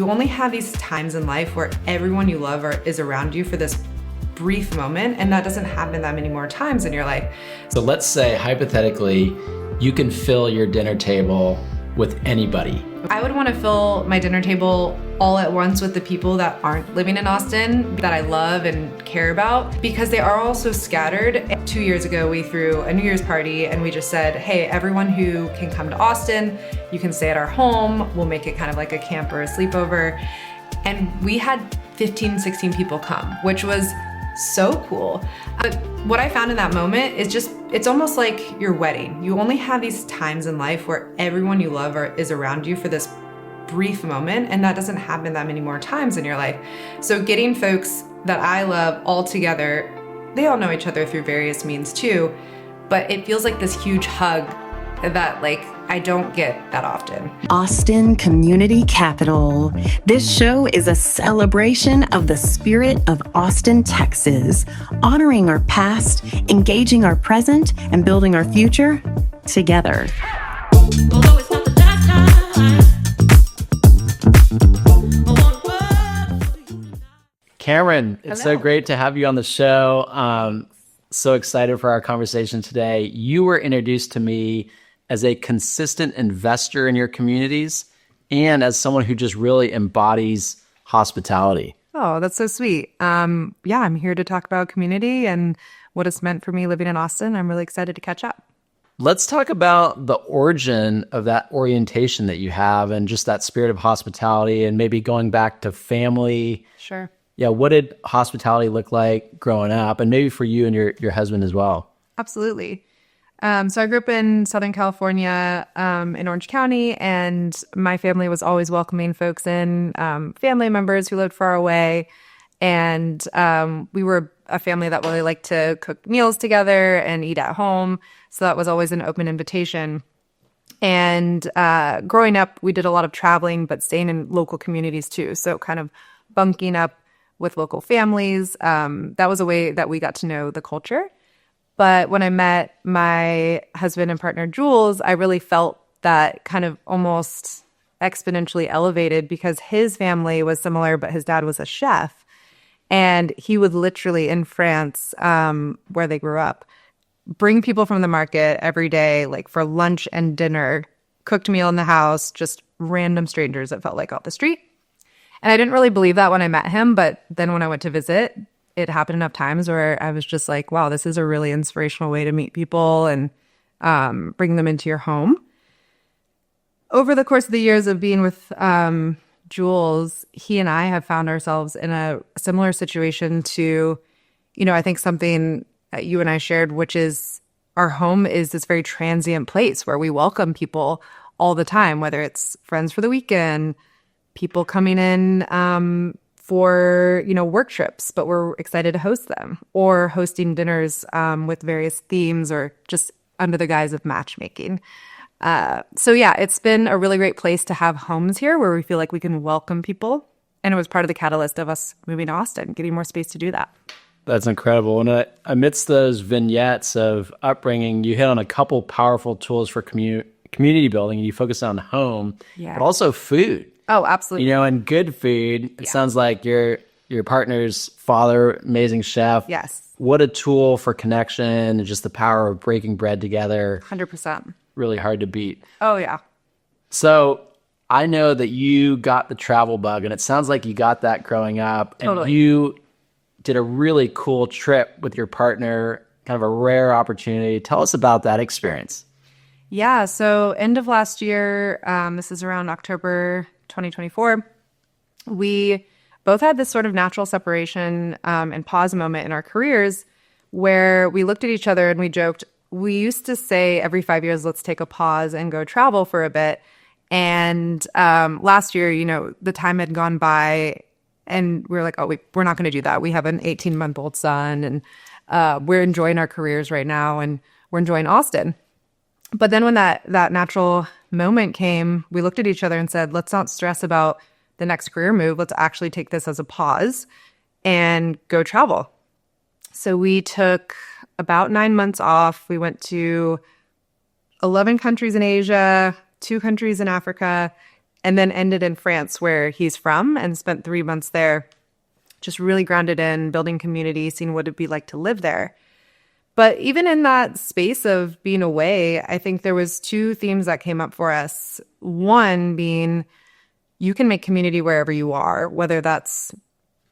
You only have these times in life where everyone you love is around you for this brief moment, and that doesn't happen that many more times in your life. So let's say, hypothetically, you can fill your dinner table with anybody. I would want to fill my dinner table all at once with the people that aren't living in Austin, that I love and care about, because they are all so scattered. 2 years ago, we threw a New Year's party and we just said, hey, everyone who can come to Austin, you can stay at our home. We'll make it kind of like a camp or a sleepover. And we had 15, 16 people come, which was so cool. But what I found in that moment is just, it's almost like your wedding. You only have these times in life where everyone you love is around you for this brief moment, and that doesn't happen that many more times in your life. So getting folks that I love all together, they all know each other through various means too, but it feels like this huge hug that I don't get that often. Austin Community Capital. This show is a celebration of the spirit of Austin, Texas, honoring our past, engaging our present, and building our future together. Although it's not the last time. Cameron, it's Hello. so great to have you on the show. So excited for our conversation today. You were introduced to me as a consistent investor in your communities and as someone who just really embodies hospitality. Oh, that's so sweet. I'm here to talk about community and what it's meant for me living in Austin. I'm really excited to catch up. Let's talk about the origin of that orientation that you have and just that spirit of hospitality, and maybe going back to family. Sure. Yeah, what did hospitality look like growing up, and maybe for you and your husband as well? Absolutely. So I grew up in Southern California, in Orange County, and my family was always welcoming folks in, family members who lived far away. And we were a family that really liked to cook meals together and eat at home. So that was always an open invitation. And growing up, we did a lot of traveling, but staying in local communities too. So kind of bunking up with local families. That was a way that we got to know the culture. But when I met my husband and partner, Jules, I really felt that kind of almost exponentially elevated, because his family was similar, but his dad was a chef. And he would literally, in France, where they grew up, bring people from the market every day, like for lunch and dinner, cooked meal in the house, just random strangers that felt like off the street. And I didn't really believe that when I met him, but then when I went to visit, it happened enough times where I was just like, wow, this is a really inspirational way to meet people and bring them into your home. Over the course of the years of being with Jules, he and I have found ourselves in a similar situation to, I think something that you and I shared, which is our home is this very transient place where we welcome people all the time, whether it's friends for the weekend, people coming in for, work trips, but we're excited to host them, or hosting dinners with various themes, or just under the guise of matchmaking. So yeah, it's been a really great place to have homes here where we feel like we can welcome people. And it was part of the catalyst of us moving to Austin, getting more space to do that. That's incredible. And amidst those vignettes of upbringing, you hit on a couple powerful tools for community building. You focus on home, but also food. Oh, absolutely. And good food. It sounds like your partner's father, amazing chef. Yes. What a tool for connection and just the power of breaking bread together. 100%. Really hard to beat. Oh, yeah. So I know that you got the travel bug, and it sounds like you got that growing up. Totally. And you did a really cool trip with your partner, kind of a rare opportunity. Tell us about that experience. Yeah. So end of last year, this is around October 2024, we both had this sort of natural separation and pause moment in our careers where we looked at each other and we joked, we used to say every 5 years, let's take a pause and go travel for a bit. And last year, the time had gone by and we were like, we're not going to do that. We have an 18-month-old son and we're enjoying our careers right now and we're enjoying Austin. But then when that natural moment came, we looked at each other and said, let's not stress about the next career move. Let's actually take this as a pause and go travel. So we took about 9 months off. We went to 11 countries in Asia, 2 countries in Africa, and then ended in France, where he's from, and spent 3 months there, just really grounded in building community, seeing what it'd be like to live there. But even in that space of being away, I think there was two themes that came up for us. One being, you can make community wherever you are, whether that's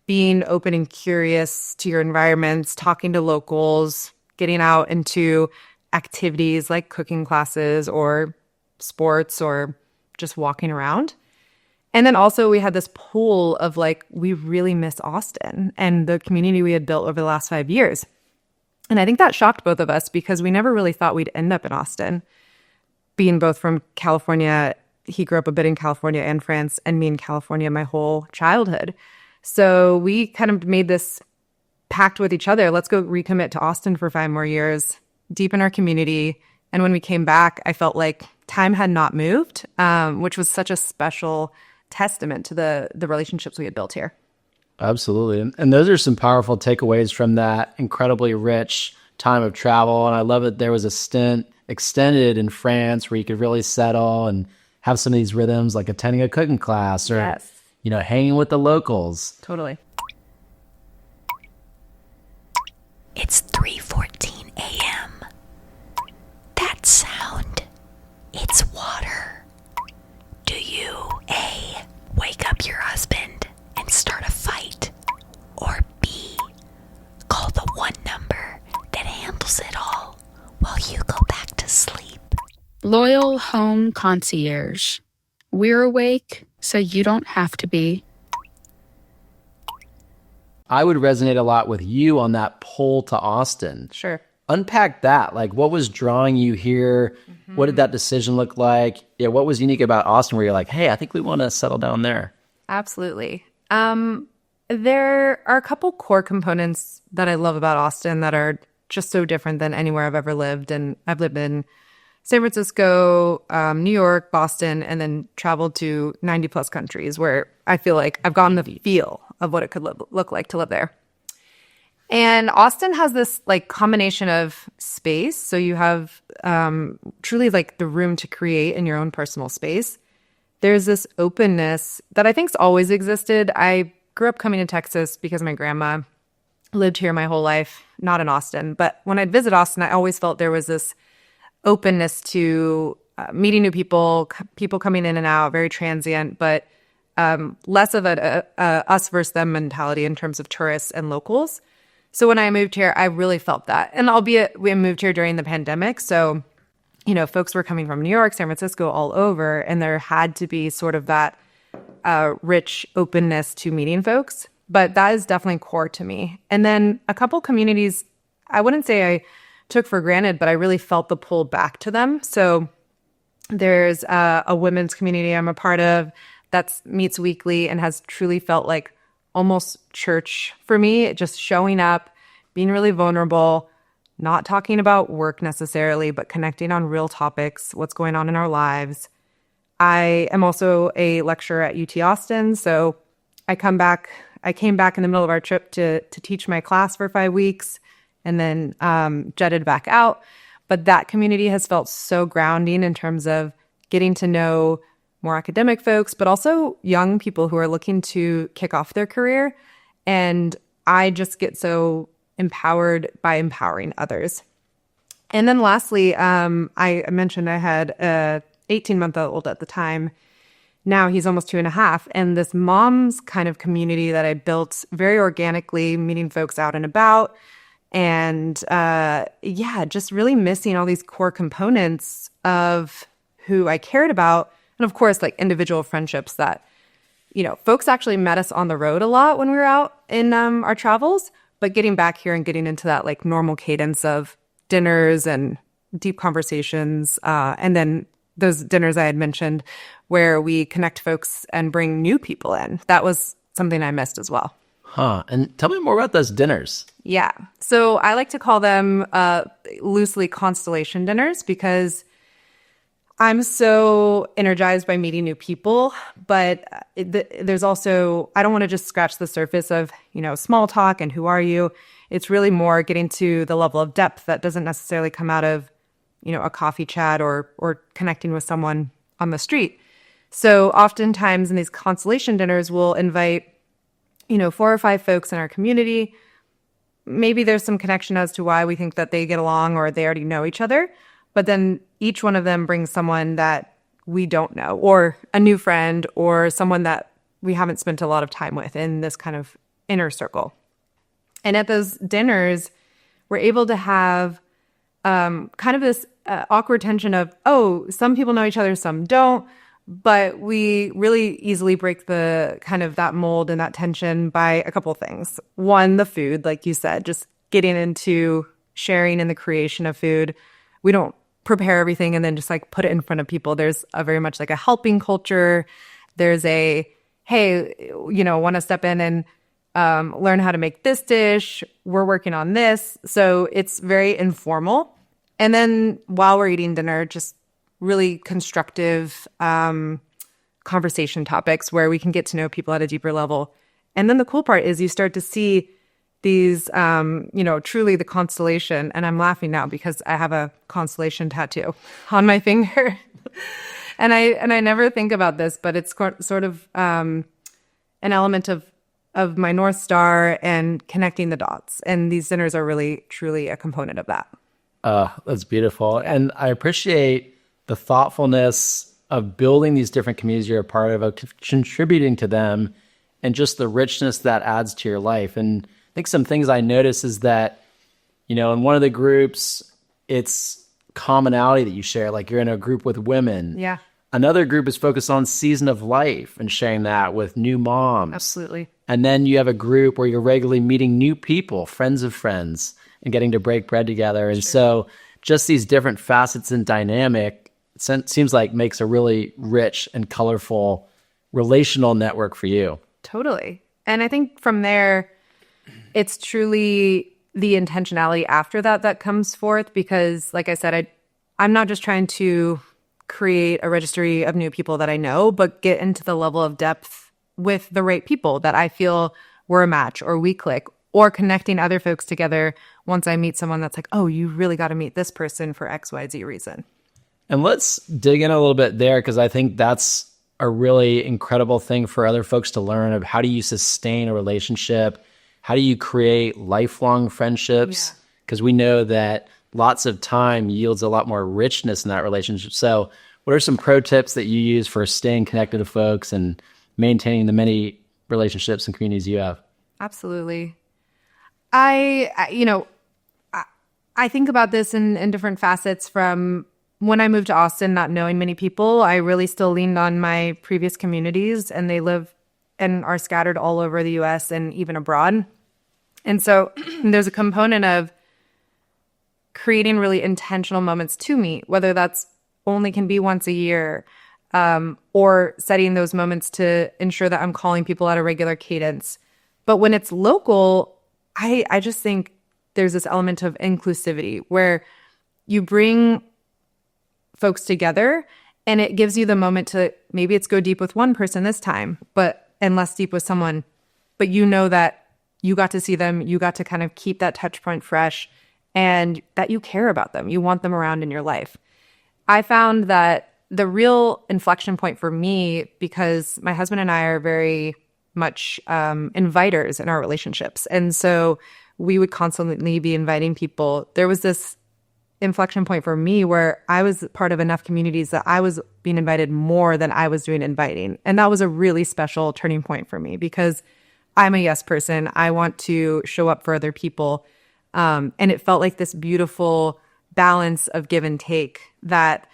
being open and curious to your environments, talking to locals, getting out into activities like cooking classes or sports or just walking around. And then also we had this pull of like, we really miss Austin and the community we had built over the last 5 years. And I think that shocked both of us because we never really thought we'd end up in Austin. Being both from California, he grew up a bit in California and France, and me in California my whole childhood. So we kind of made this pact with each other. Let's go recommit to Austin for 5 more years, deepen our community. And when we came back, I felt like time had not moved, which was such a special testament to the relationships we had built here. Absolutely. And those are some powerful takeaways from that incredibly rich time of travel. And I love that there was a stint extended in France where you could really settle and have some of these rhythms, like attending a cooking class or, Yes. Hanging with the locals. Totally. It's 3:14 a.m. That sound, it's water. Do you A, wake up your husband and start a fight? Or B, call the one number that handles it all while you go back to sleep? Loyal Home Concierge. We're awake, so you don't have to be. I would resonate a lot with you on that pull to Austin. Sure. Unpack that. Like, what was drawing you here? What did that decision look like? Yeah, what was unique about Austin where you're like, hey, I think we want to settle down there? Absolutely. There are a couple core components that I love about Austin that are just so different than anywhere I've ever lived. And I've lived in San Francisco, New York, Boston, and then traveled to 90 plus countries where I feel like I've gotten the feel of what it could look like to live there. And Austin has this like combination of space. So you have truly like the room to create in your own personal space. There's this openness that I think's always existed. I grew up coming to Texas because my grandma lived here my whole life, not in Austin. But when I'd visit Austin, I always felt there was this openness to meeting new people, people coming in and out, very transient, but less of a us versus them mentality in terms of tourists and locals. So when I moved here, I really felt that. And albeit we moved here during the pandemic, so folks were coming from New York, San Francisco, all over, and there had to be sort of that rich openness to meeting folks. But that is definitely core to me. And then a couple communities, I wouldn't say I took for granted, but I really felt the pull back to them. So there's a women's community I'm a part of that meets weekly and has truly felt like almost church for me, just showing up, being really vulnerable, not talking about work necessarily, but connecting on real topics, what's going on in our lives. I am also a lecturer at UT Austin, so I came back in the middle of our trip to teach my class for 5 weeks and then jetted back out. But that community has felt so grounding in terms of getting to know more academic folks, but also young people who are looking to kick off their career. And I just get so empowered by empowering others. And then lastly, I mentioned I had a 18-month-old at the time. Now he's almost 2.5. And this mom's kind of community that I built very organically, meeting folks out and about. And just really missing all these core components of who I cared about. And of course, like individual friendships that, folks actually met us on the road a lot when we were out in our travels. But getting back here and getting into that like normal cadence of dinners and deep conversations. And then those dinners I had mentioned where we connect folks and bring new people in. That was something I missed as well. Huh. And tell me more about those dinners. Yeah. So I like to call them loosely Constellation Dinners because I'm so energized by meeting new people. But there's also, I don't want to just scratch the surface of, small talk and who are you. It's really more getting to the level of depth that doesn't necessarily come out of, a coffee chat or connecting with someone on the street. So oftentimes in these constellation dinners, we'll invite, 4 or 5 folks in our community. Maybe there's some connection as to why we think that they get along or they already know each other. But then each one of them brings someone that we don't know, or a new friend, or someone that we haven't spent a lot of time with in this kind of inner circle. And at those dinners, we're able to have kind of this awkward tension of, oh, some people know each other, some don't. But we really easily break the kind of that mold and that tension by a couple of things. One, the food, like you said, just getting into sharing and the creation of food. We don't prepare everything and then just like put it in front of people. There's a very much like a helping culture. There's a, hey, want to step in and learn how to make this dish. We're working on this. So it's very informal. And then while we're eating dinner, just really constructive conversation topics where we can get to know people at a deeper level. And then the cool part is you start to see these, truly the constellation. And I'm laughing now because I have a constellation tattoo on my finger. and I never think about this, but it's sort of an element of my North Star and connecting the dots. And these dinners are really, truly a component of that. That's beautiful. And I appreciate the thoughtfulness of building these different communities you're a part of contributing to them, and just the richness that adds to your life. And I think some things I notice is that, in one of the groups, it's commonality that you share. Like you're in a group with women. Yeah. Another group is focused on season of life and sharing that with new moms. Absolutely. And then you have a group where you're regularly meeting new people, friends of friends, and getting to break bread together. And so just these different facets and dynamic seems like makes a really rich and colorful relational network for you. Totally. And I think from there, it's truly the intentionality after that comes forth, because like I said, I'm not just trying to create a registry of new people that I know, but get into the level of depth with the right people that I feel we're a match or we click, or connecting other folks together once I meet someone that's like, oh, you really got to meet this person for XYZ reason. And let's dig in a little bit there, because I think that's a really incredible thing for other folks to learn of how do you sustain a relationship? How do you create lifelong friendships? Because we know that lots of time yields a lot more richness in that relationship. So what are some pro tips that you use for staying connected to folks and maintaining the many relationships and communities you have? Absolutely. I think about this in different facets. From when I moved to Austin, not knowing many people, I really still leaned on my previous communities, and they live and are scattered all over the US and even abroad. And so there's a component of creating really intentional moments to meet, whether that's only can be once a year, or setting those moments to ensure that I'm calling people at a regular cadence. But when it's local, I just think there's this element of inclusivity where you bring folks together and it gives you the moment to, maybe it's go deep with one person this time, and less deep with someone, but you know that you got to see them, you got to kind of keep that touch point fresh, and that you care about them. You want them around in your life. I found that the real inflection point for me, because my husband and I are very much inviters in our relationships. And so we would constantly be inviting people. There was this inflection point for me where I was part of enough communities that I was being invited more than I was doing inviting. And that was a really special turning point for me, because I'm a yes person. I want to show up for other people. And it felt like this beautiful balance of give and take that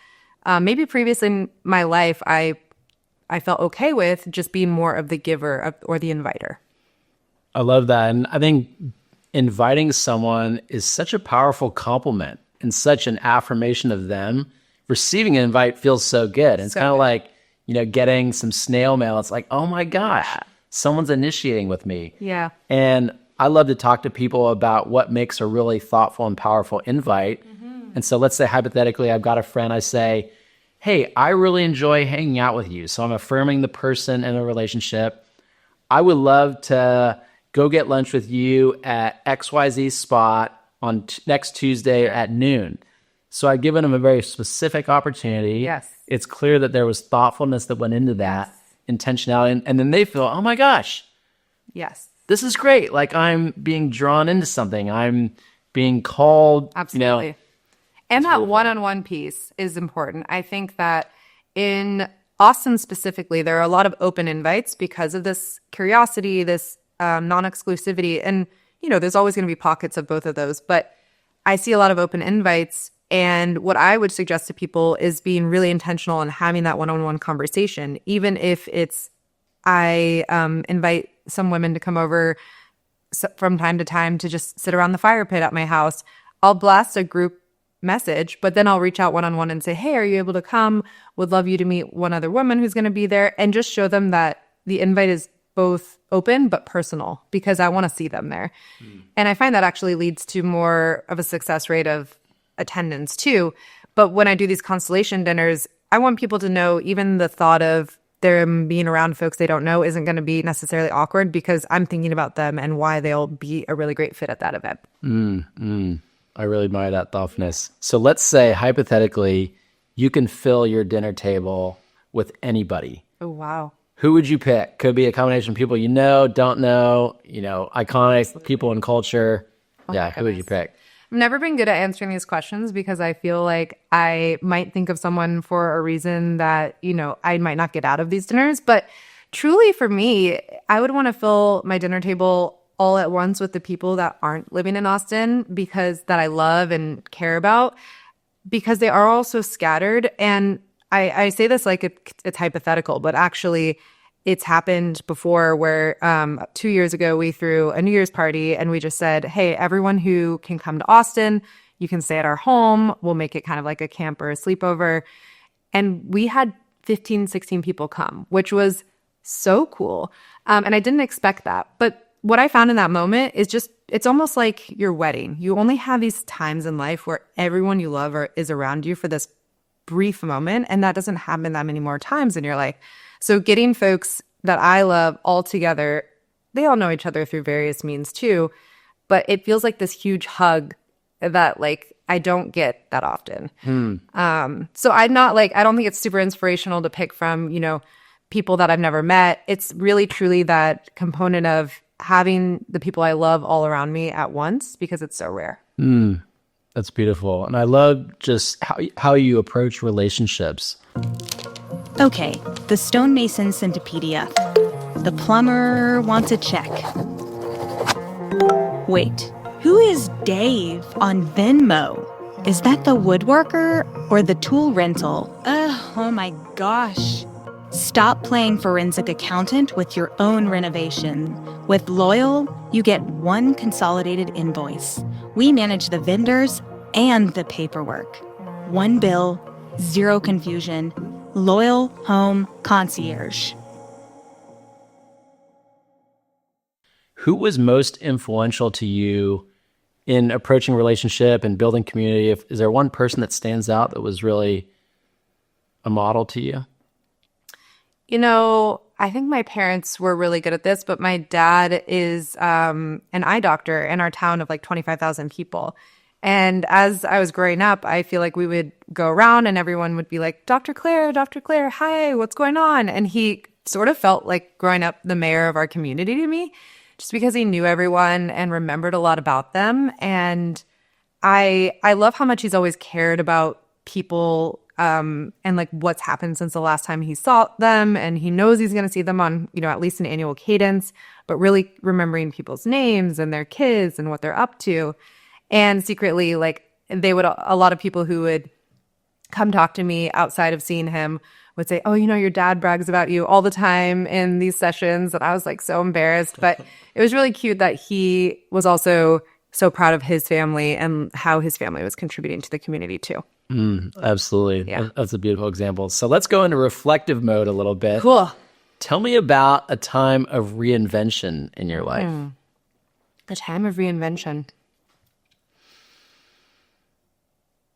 maybe previously in my life I felt okay with just being more of the giver or the inviter. I love that. And I think inviting someone is such a powerful compliment and such an affirmation of them. Receiving an invite feels so good. And it's kind of like, getting some snail mail. It's like, oh my gosh, someone's initiating with me. Yeah. And I love to talk to people about what makes a really thoughtful and powerful invite. Mm-hmm. And so let's say hypothetically, I've got a friend, I say, hey, I really enjoy hanging out with you. So I'm affirming the person in a relationship. I would love to go get lunch with you at XYZ spot on next Tuesday at noon. So I'd given them a very specific opportunity. Yes. It's clear that there was thoughtfulness that went into that, intentionality. And then they feel, oh my gosh, Yes. this is great. Like I'm being drawn into something. I'm being called, Absolutely. And that one-on-one piece is important. I think that in Austin specifically, there are a lot of open invites because of this curiosity, this non-exclusivity. And, there's always going to be pockets of both of those. But I see a lot of open invites. And what I would suggest to people is being really intentional and having that one-on-one conversation, even if it's I invite some women to come over from time to time to just sit around the fire pit at my house. I'll blast a group message, but then I'll reach out one-on-one and say, hey, are you able to come? Would love you to meet one other woman who's going to be there, and just show them that the invite is both open but personal because I want to see them there. And I find that actually leads to more of a success rate of attendance too. But when I do these Constellation dinners, I want people to know even the thought of them being around folks they don't know isn't going to be necessarily awkward because I'm thinking about them and why they'll be a really great fit at that event. I really admire that thoughtfulness. So let's say, hypothetically, you can fill your dinner table with anybody. Oh, wow. Who would you pick? Could be a combination of people you know, don't know, iconic people in culture. Who would you pick? I've never been good at answering these questions because I feel like I might think of someone for a reason that, I might not get out of these dinners. But truly for me, I would want to fill my dinner table all at once with the people that aren't living in Austin because that I love and care about, because they are all so scattered. And I say this like it's hypothetical, but actually it's happened before where 2 years ago we threw a New Year's party and we just said, hey, everyone who can come to Austin, you can stay at our home. We'll make it kind of like a camp or a sleepover. And we had 15, 16 people come, which was so cool. And I didn't expect that. But what I found in that moment is just, it's almost like your wedding. You only have these times in life where everyone you love is around you for this brief moment. And that doesn't happen that many more times in your life. So getting folks that I love all together, they all know each other through various means too, but it feels like this huge hug that like I don't get that often. So I don't think it's super inspirational to pick from, people that I've never met. It's really truly that component of having the people I love all around me at once because it's so rare. That's beautiful. And I love just how you approach relationships. Okay, the stonemason sent a PDF. The plumber wants a check. Wait, who is Dave on Venmo? Is that the woodworker or the tool rental? Oh my gosh. Stop playing forensic accountant with your own renovation. With Loyal, you get one consolidated invoice. We manage the vendors and the paperwork. One bill, zero confusion. Loyal Home Concierge. Who was most influential to you in approaching relationship and building community? Is there one person that stands out that was really a model to you? I think my parents were really good at this, but my dad is an eye doctor in our town of like 25,000 people. And as I was growing up, I feel like we would go around and everyone would be like, Dr. Cler, hi, what's going on? And he sort of felt like growing up the mayor of our community to me, just because he knew everyone and remembered a lot about them. And I love how much he's always cared about people and like what's happened since the last time he saw them. And he knows he's going to see them on, at least an annual cadence, but really remembering people's names and their kids and what they're up to. And secretly, like a lot of people who would come talk to me outside of seeing him would say, oh, your dad brags about you all the time in these sessions. And I was like so embarrassed, but it was really cute that he was also so proud of his family and how his family was contributing to the community too. Absolutely. Yeah. That's a beautiful example. So let's go into reflective mode a little bit. Cool. Tell me about a time of reinvention in your life. The time of reinvention.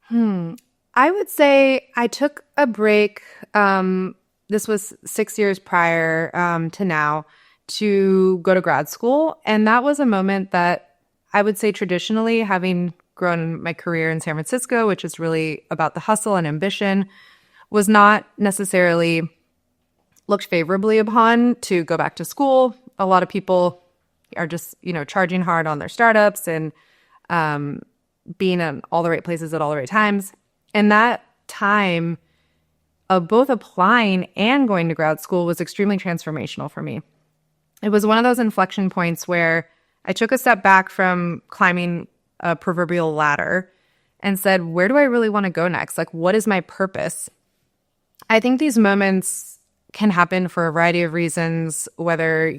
I would say I took a break. This was 6 years prior to now to go to grad school. And that was a moment that I would say traditionally, having grown my career in San Francisco, which is really about the hustle and ambition, was not necessarily looked favorably upon to go back to school. A lot of people are just, charging hard on their startups and being in all the right places at all the right times. And that time of both applying and going to grad school was extremely transformational for me. It was one of those inflection points where I took a step back from climbing a proverbial ladder and said, where do I really want to go next? Like, what is my purpose? I think these moments can happen for a variety of reasons, whether,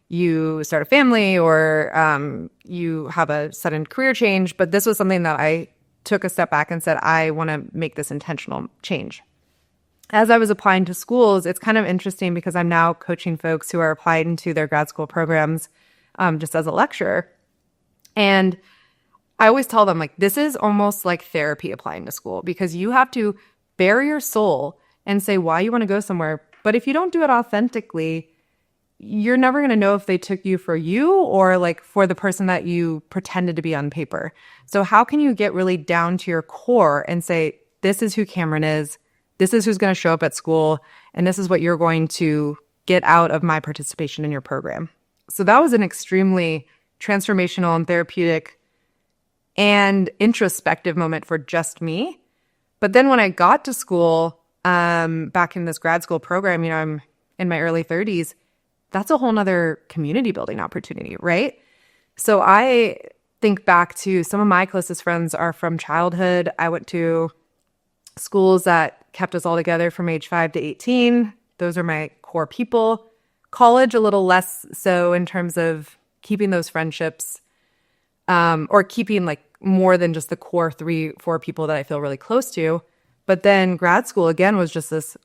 you start a family or you have a sudden career change. But this was something that I took a step back and said, I want to make this intentional change. As I was applying to schools, it's kind of interesting because I'm now coaching folks who are applying to their grad school programs just as a lecturer. And I always tell them, like, this is almost like therapy applying to school because you have to bare your soul and say why you want to go somewhere. But if you don't do it authentically, you're never going to know if they took you for you or like for the person that you pretended to be on paper. So how can you get really down to your core and say, this is who Cameron is, this is who's going to show up at school, and this is what you're going to get out of my participation in your program. So that was an extremely transformational and therapeutic and introspective moment for just me. But then when I got to school, back in this grad school program, I'm in my early 30s, that's a whole nother community building opportunity, right? So I think back to some of my closest friends are from childhood. I went to schools that kept us all together from age 5 to 18. Those are my core people. College, a little less so in terms of keeping those friendships or keeping like more than just the core 3-4 people that I feel really close to. But then grad school, again, was just this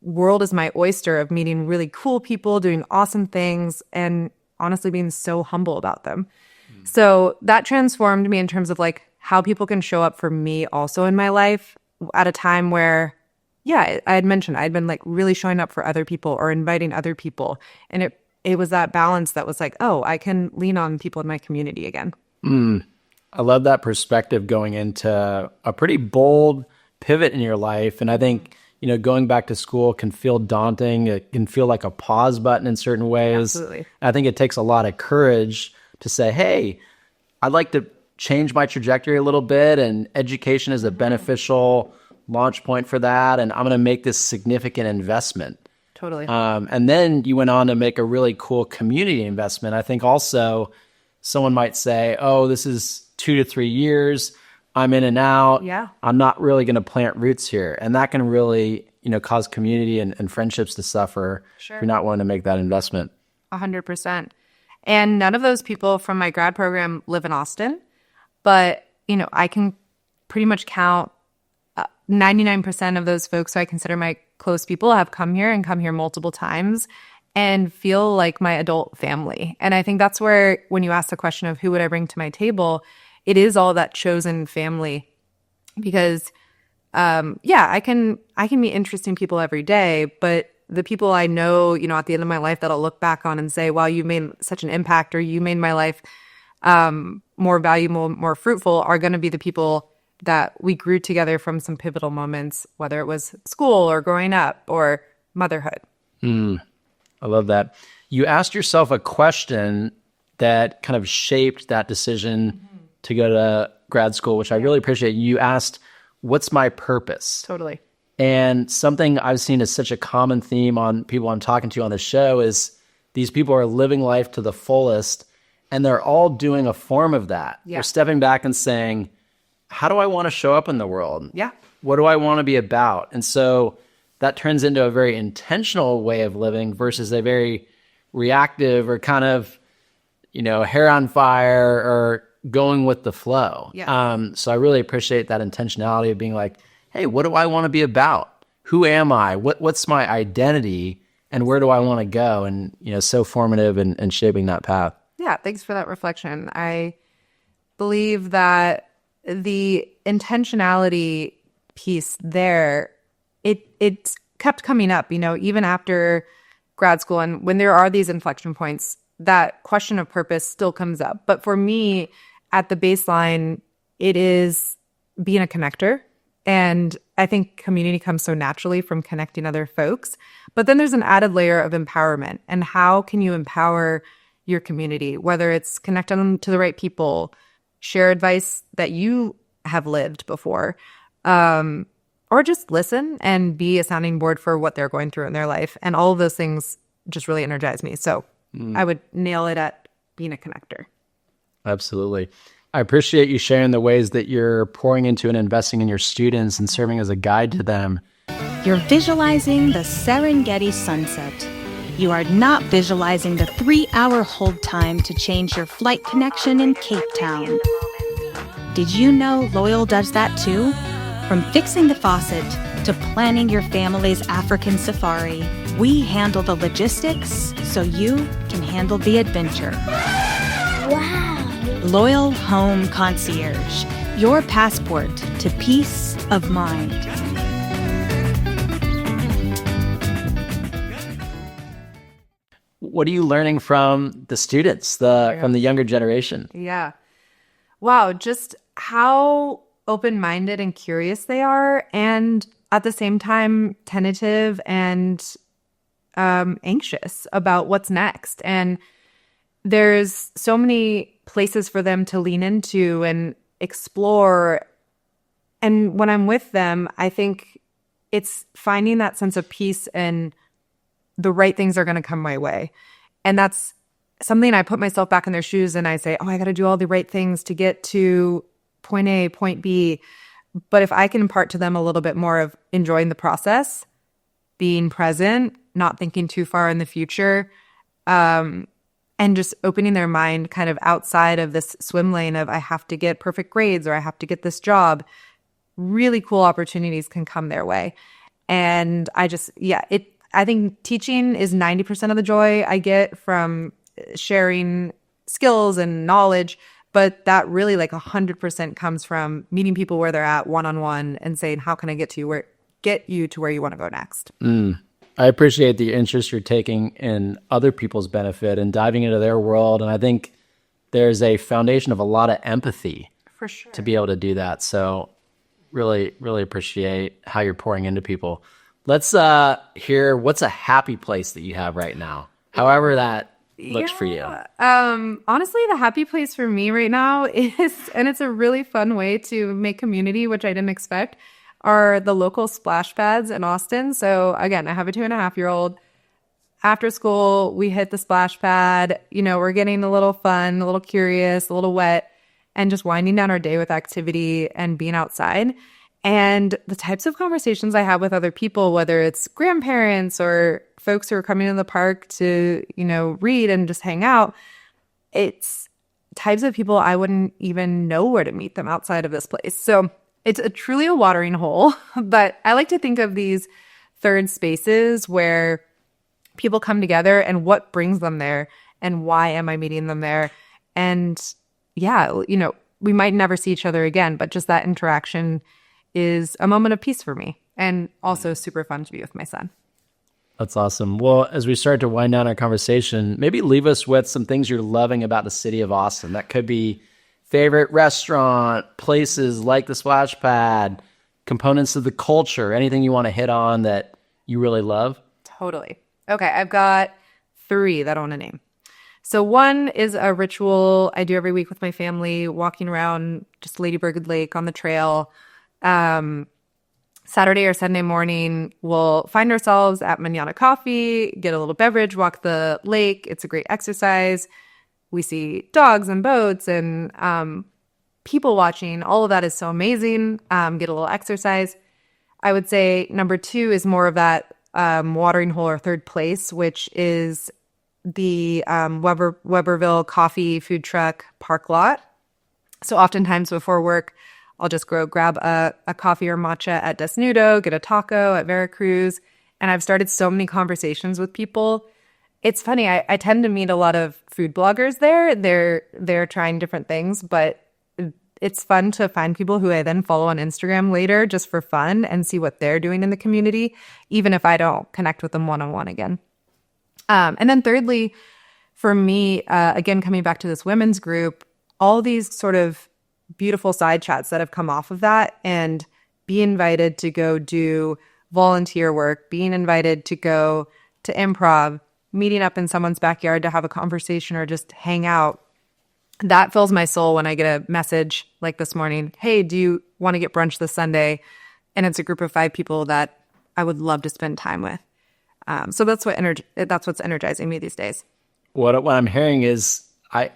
world is my oyster of meeting really cool people, doing awesome things, and honestly being so humble about them. So that transformed me in terms of like how people can show up for me also in my life at a time where, I had mentioned I'd been like really showing up for other people or inviting other people. And it was that balance that was like, oh, I can lean on people in my community again. I love that perspective going into a pretty bold pivot in your life. And I think, going back to school can feel daunting. It can feel like a pause button in certain ways. Absolutely. I think it takes a lot of courage to say, hey, I'd like to change my trajectory a little bit, and education is a beneficial launch point for that. And I'm going to make this significant investment. Totally. And then you went on to make a really cool community investment. I think also someone might say, oh, this is 2 to 3 years. I'm in and out. Yeah. I'm not really going to plant roots here. And that can really, cause community and friendships to suffer if you're not willing to make that investment. 100%. And none of those people from my grad program live in Austin. But, I can pretty much count 99% of those folks who I consider my close people have come here and come here multiple times and feel like my adult family. And I think that's where, when you ask the question of who would I bring to my table, it is all that chosen family because, I can meet interesting people every day, but the people I know, at the end of my life that I'll look back on and say, wow, you made such an impact or you made my life more valuable, more fruitful are going to be the people that we grew together from some pivotal moments, whether it was school or growing up or motherhood. I love that. You asked yourself a question that kind of shaped that decision to go to grad school, which I really appreciate. You asked, what's my purpose? Totally. And something I've seen as such a common theme on people I'm talking to on the show is these people are living life to the fullest, and they're all doing a form of that. Yeah. They're stepping back and saying, how do I want to show up in the world? Yeah. What do I want to be about? And so that turns into a very intentional way of living versus a very reactive or kind of, hair on fire or going with the flow. Yeah. So I really appreciate that intentionality of being like, hey, what do I want to be about? Who am I? What's my identity? And where do I want to go? And, so formative in shaping that path. Yeah, thanks for that reflection. I believe that the intentionality piece there, it's kept coming up, even after grad school. And when there are these inflection points, that question of purpose still comes up. But for me, at the baseline, it is being a connector. And I think community comes so naturally from connecting other folks. But then there's an added layer of empowerment. And how can you empower your community, whether it's connect them to the right people, share advice that you have lived before, or just listen and be a sounding board for what they're going through in their life. And all of those things just really energize me. So I would nail it at being a connector. Absolutely. I appreciate you sharing the ways that you're pouring into and investing in your students and serving as a guide to them. You're visualizing the Serengeti sunset. You are not visualizing the 3-hour hold time to change your flight connection in Cape Town. Did you know Loyal does that too? From fixing the faucet to planning your family's African safari, we handle the logistics so you can handle the adventure. Wow. Loyal Home Concierge, your passport to peace of mind. What are you learning from the students, from the younger generation? Yeah. Wow. Just how open-minded and curious they are, and at the same time tentative and anxious about what's next. And there's so many places for them to lean into and explore. And when I'm with them, I think it's finding that sense of peace and the right things are going to come my way. And that's something I put myself back in their shoes and I say, oh, I got to do all the right things to get to point A, point B. But if I can impart to them a little bit more of enjoying the process, being present, not thinking too far in the future, and just opening their mind kind of outside of this swim lane of I have to get perfect grades or I have to get this job, really cool opportunities can come their way. And I think teaching is 90% of the joy I get from sharing skills and knowledge, but that really like 100% comes from meeting people where they're at one-on-one and saying, how can I get you to where you want to go next? I appreciate the interest you're taking in other people's benefit and diving into their world. And I think there's a foundation of a lot of empathy For sure. to be able to do that. So really, really appreciate how you're pouring into people. Let's hear what's a happy place that you have right now, however that looks for you. Honestly, the happy place for me right now is, and it's a really fun way to make community, which I didn't expect, are the local splash pads in Austin. So again, I have a 2.5-year-old. After school, we hit the splash pad. We're getting a little fun, a little curious, a little wet, and just winding down our day with activity and being outside. And the types of conversations I have with other people, whether it's grandparents or folks who are coming to the park to, read and just hang out, it's types of people I wouldn't even know where to meet them outside of this place. So it's truly a watering hole, but I like to think of these third spaces where people come together and what brings them there and why am I meeting them there? And yeah, we might never see each other again, but just that interaction is a moment of peace for me and also super fun to be with my son. That's awesome. Well, as we start to wind down our conversation, maybe leave us with some things you're loving about the city of Austin. That could be favorite restaurant, places like the splash pad, components of the culture, anything you want to hit on that you really love? Totally. Okay, I've got 3 that I want to name. So one is a ritual I do every week with my family, walking around just Lady Bird Lake on the trail. Saturday or Sunday morning, we'll find ourselves at Manana Coffee, get a little beverage, walk the lake. It's a great exercise. We see dogs and boats and people watching. All of that is so amazing. Get a little exercise. I would say number 2 is more of that watering hole or third place, which is the Weberville Coffee Food Truck Park Lot. So oftentimes before work, I'll just go grab a coffee or matcha at Desnudo, get a taco at Veracruz. And I've started so many conversations with people. It's funny, I tend to meet a lot of food bloggers there. They're trying different things, but it's fun to find people who I then follow on Instagram later just for fun and see what they're doing in the community, even if I don't connect with them one-on-one again. And then thirdly, for me, again, coming back to this women's group, all these sort of beautiful side chats that have come off of that, and be invited to go do volunteer work, being invited to go to improv, meeting up in someone's backyard to have a conversation or just hang out. That fills my soul when I get a message like this morning. Hey, do you want to get brunch this Sunday? And it's a group of 5 people that I would love to spend time with. So that's what's energizing me these days. What I'm hearing is,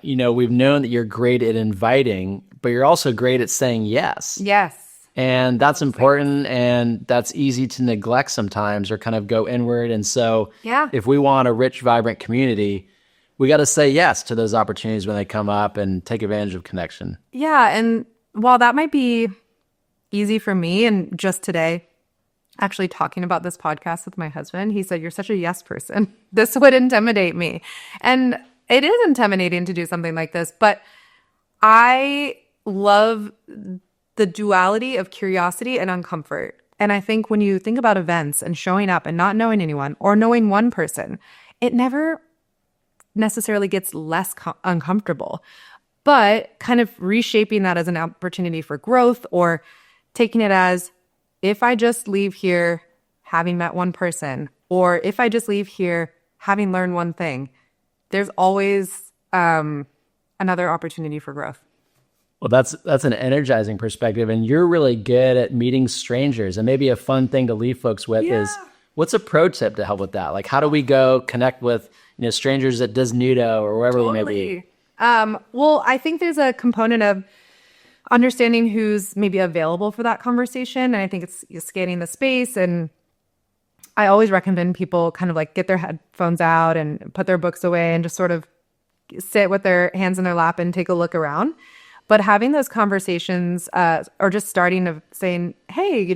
we've known that you're great at inviting, but you're also great at saying yes. Yes. And that's important, and that's easy to neglect sometimes or kind of go inward. And so if we want a rich, vibrant community, we got to say yes to those opportunities when they come up and take advantage of connection. Yeah. And while that might be easy for me, and just today, actually talking about this podcast with my husband, he said, "You're such a yes person. This would intimidate me." And it is intimidating to do something like this, but I love the duality of curiosity and uncomfort. And I think when you think about events and showing up and not knowing anyone or knowing one person, it never necessarily gets less uncomfortable, but kind of reshaping that as an opportunity for growth, or taking it as, if I just leave here having met one person, or if I just leave here having learned one thing, there's always another opportunity for growth. Well, that's an energizing perspective, and you're really good at meeting strangers. And maybe a fun thing to leave folks with is, what's a pro tip to help with that? Like, how do we go connect with strangers at Disnudo or wherever they may be? Well, I think there's a component of understanding who's maybe available for that conversation, and I think it's scanning the space. And I always recommend people kind of like get their headphones out and put their books away and just sort of sit with their hands in their lap and take a look around. But having those conversations, or just starting of saying, "Hey,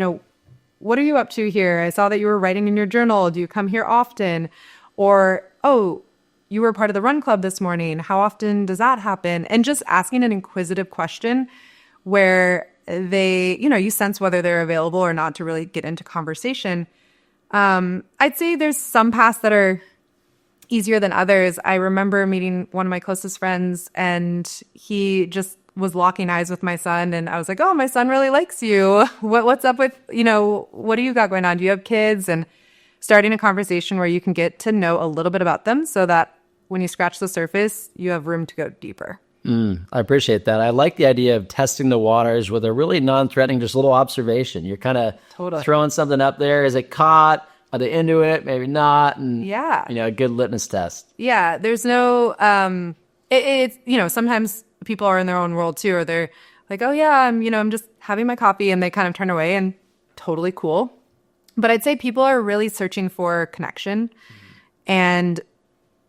what are you up to here? I saw that you were writing in your journal. Do you come here often?" Or, "Oh, you were part of the run club this morning. How often does that happen?" And just asking an inquisitive question where they, you sense whether they're available or not to really get into conversation. I'd say there's some paths that are easier than others. I remember meeting one of my closest friends, and he just was locking eyes with my son, and I was like, "Oh, my son really likes you. What's up with, what do you got going on? Do you have kids?" And starting a conversation where you can get to know a little bit about them, so that when you scratch the surface, you have room to go deeper. I appreciate that. I like the idea of testing the waters with a really non-threatening, just little observation. You're kind of throwing something up there. Is it caught? Are they into it? Maybe not. And a good litmus test. Yeah. There's no, it's, sometimes people are in their own world too, or they're like, "Oh yeah, I'm just having my coffee," and they kind of turn away, and totally cool. But I'd say people are really searching for connection, and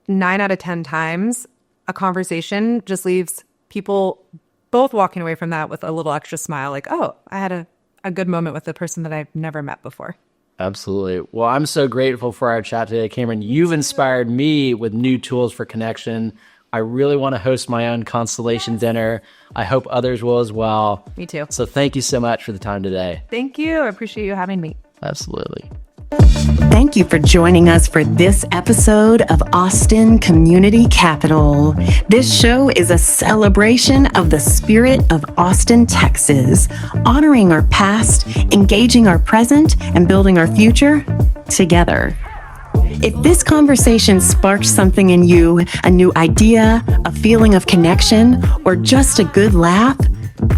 9 out of 10 times a conversation just leaves people both walking away from that with a little extra smile, like, "Oh, I had a good moment with a person that I've never met before." Absolutely. Well, I'm so grateful for our chat today, Cameron. You've inspired me with new tools for connection. I really want to host my own Constellation dinner. I hope others will as well. Me too. So thank you so much for the time today. Thank you. I appreciate you having me. Absolutely. Thank you for joining us for this episode of Austin Community Capital. This show is a celebration of the spirit of Austin, Texas, honoring our past, engaging our present, and building our future together. If this conversation sparked something in you, a new idea, a feeling of connection, or just a good laugh,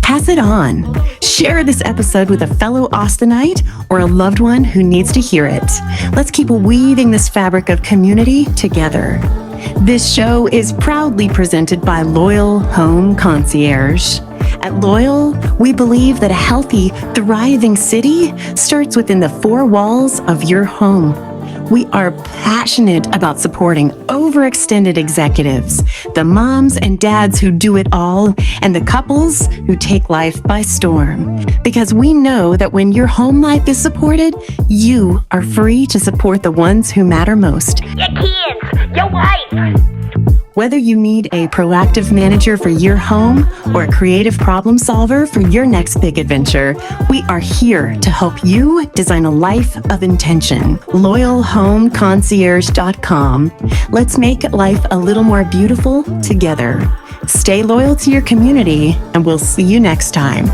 pass it on. Share this episode with a fellow Austinite or a loved one who needs to hear it. Let's keep weaving this fabric of community together. This show is proudly presented by Loyal Home Concierge. At Loyal, we believe that a healthy, thriving city starts within the 4 walls of your home. We are passionate about supporting overextended executives, the moms and dads who do it all, and the couples who take life by storm. Because we know that when your home life is supported, you are free to support the ones who matter most. Your kids, your wife. Whether you need a proactive manager for your home or a creative problem solver for your next big adventure, we are here to help you design a life of intention. LoyalHomeConcierge.com. Let's make life a little more beautiful together. Stay loyal to your community, and we'll see you next time.